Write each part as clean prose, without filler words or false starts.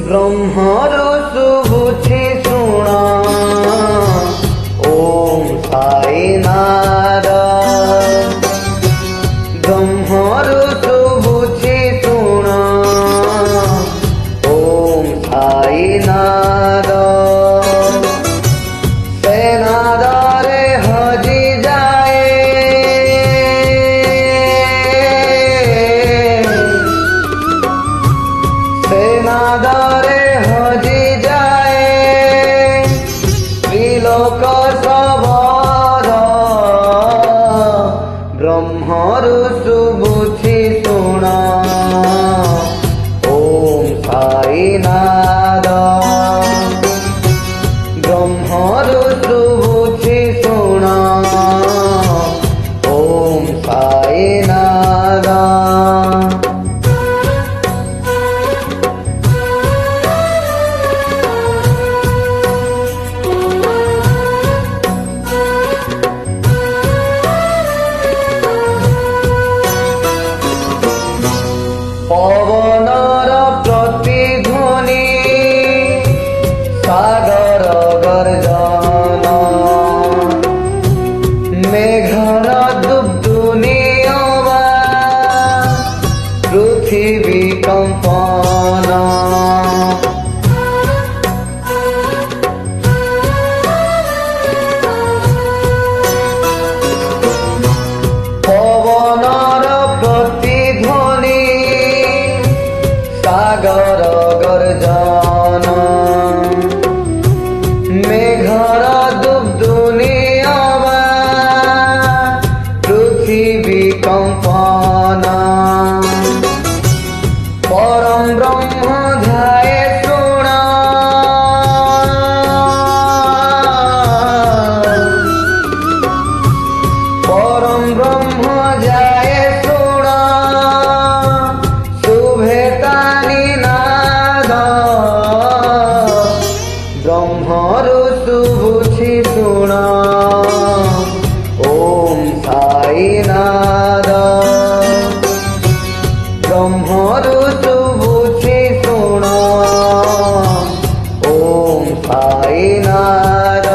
ब्रह्मर शुभुछि शुण ओम साईनाथ। ब्रह्मर शुभुछि शुण ओम साईनाथ। सेनादारे हजि जाए सेनादारे हजि जाए त्रिलोक सबर। ब्रह्मर शुभुछि शुण ओम साईनाथ। ब्रह्मर शुभुछि शुण ओम साईनाथ। पवनर प्रतिध्वनि सागर गर्जन मेघर दुब्दुनि पृथिवी कंपन। पवनर प्रतिध्वनि सागर गर्जन मेघर दुब्दुनि पृथिवी कंपन। परम ब्रह्म ध्याये शुण परम ब्रह्म ध्याये शुण शुभे तानि नाद। ब्रह्मर शुभुछि शुण ओम साईनाथ। ब्रह्मर शुभुछि शुण ओम साईनाथ।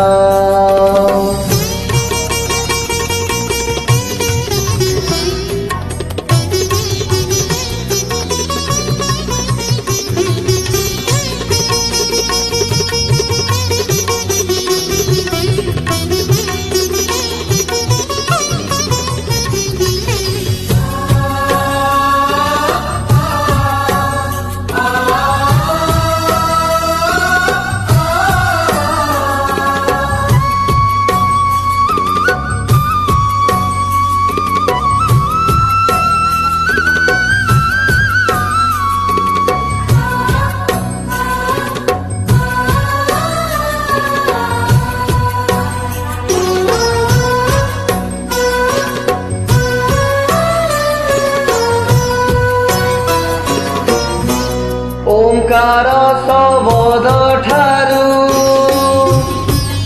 ओंकार शब्द ठारू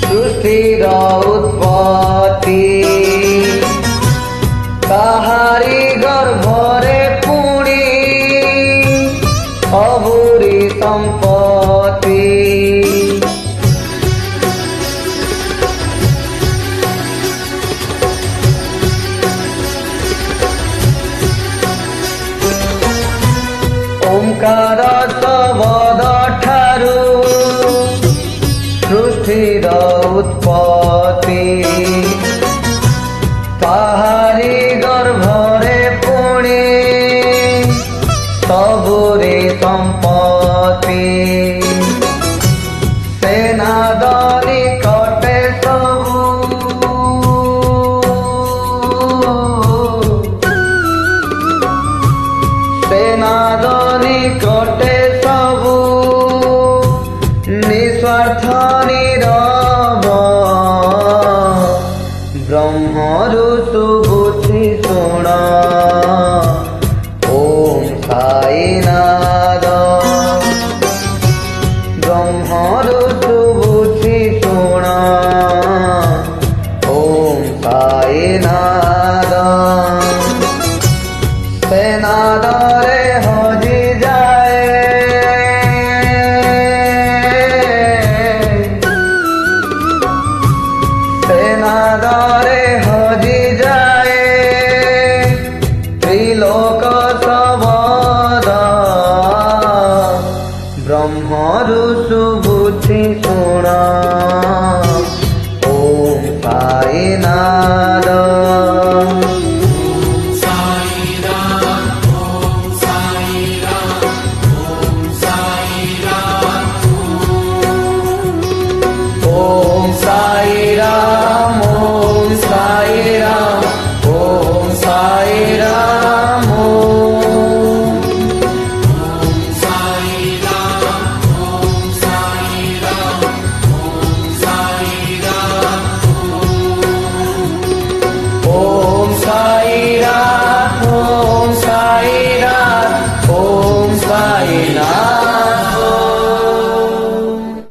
सृष्टिर उत्पत्ति ताहारी गर्भरे पुणी सबुरी संपत्ति। ओंकार शब्द ठारू सृष्टिर उत्पत्ति ताहारी गर्भरे पुणी सबुरी संपत्ति। सेनादनि कटे सबु सेनादनि कटे सबु निस्वार्थ नीरव। ब्रह्मर शुभुछि शुण ओम साईनाथ। ब्रह्मर शुभुछि शुण ओम साईनाथ। सेनादारे हजि जाए ऋषुबुद्धि शुण ॐ साईनाथ